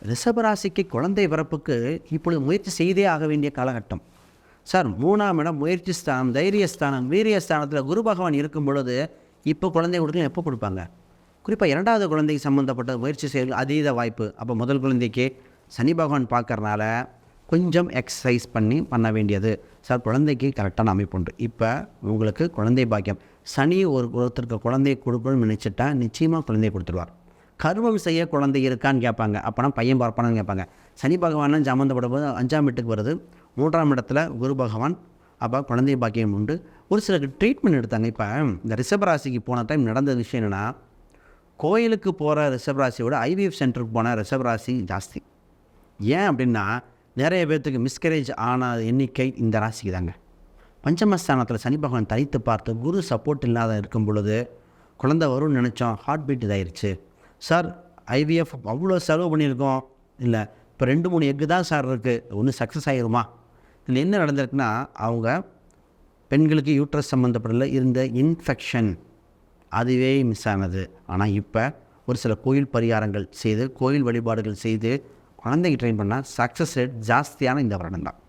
ரிஷபராசிக்கு குழந்தை பிறப்புக்கு இப்பொழுது முயற்சி செய்தே ஆக வேண்டிய காலகட்டம். சார் 3ஆம் இடம் முயற்சி ஸ்தானம், தைரியஸ்தானம், வீரியஸ்தானத்தில் குரு பகவான் இருக்கும் பொழுது இப்போ குழந்தை கொடுக்கலாம். எப்போ கொடுப்பாங்க? குறிப்பாக 2வது குழந்தைக்கு சம்மந்தப்பட்ட முயற்சி செய்ய அதீத வாய்ப்பு. அப்போ முதல் குழந்தைக்கு சனி பகவான் பார்க்கறனால கொஞ்சம் எக்ஸசைஸ் பண்ண வேண்டியது. சார் குழந்தைக்கு கரெக்டான அமைப்பு உண்டு. இப்போ உங்களுக்கு குழந்தை பாக்கியம். சனி ஒருத்தருக்கு குழந்தையை கொடுக்கணும்னு நினச்சிட்டா நிச்சயமாக குழந்தையை கொடுத்துருவார். கர்மம் செய்ய குழந்தை இருக்கான்னு கேட்பாங்க. அப்போனா பையன் பார்ப்பானு கேட்பாங்க. சனி பகவான் சம்மந்தப்படும் போது 5ஆம் வீட்டுக்கு வருது, 3ஆம் இடத்துல குரு பகவான். அப்போ குழந்தை பாக்கியம் உண்டு. ஒரு சிலருக்கு ட்ரீட்மெண்ட் எடுத்தாங்க. இப்போ இந்த ரிஷபராசிக்கு போன டைம் நடந்த விஷயம் என்னென்னா, கோயிலுக்கு போகிற ரிஷபராசியோட ஐவிஎஃப் சென்டருக்கு போன ரிஷபராசி ஜாஸ்தி. ஏன் அப்படின்னா, நிறைய பேர்த்துக்கு மிஸ்கரேஜ் ஆன எண்ணிக்கை இந்த ராசிக்கு தாங்க. பஞ்சமஸ்தானத்தில் சனி பகவான் தனித்து பார்த்து குரு சப்போர்ட் இல்லாத இருக்கும் பொழுது குழந்தை வரும்னு நினச்சோம், ஹார்ட் பீட் இதாயிருச்சு. சார் ஐவிஎஃப் அவ்வளோ செலவு பண்ணியிருக்கோம், இல்லை இப்போ 2-3 எக்கு தான் சார் இருக்குது, ஒன்று சக்ஸஸ் ஆகிருமா? இதில் என்ன நடந்திருக்குன்னா, அவங்க பெண்களுக்கு யூட்ரஸ் சம்மந்தப்படல இருந்த இன்ஃபெக்ஷன் அதுவே மிஸ் ஆனது. ஆனால் இப்போ ஒரு சில கோயில் பரிகாரங்கள் செய்து, கோயில் வழிபாடுகள் செய்து குழந்தைக்கு ட்ரெயின் பண்ணால் சக்ஸஸ் ரேட் ஜாஸ்தியான இந்த வருடம் தான்.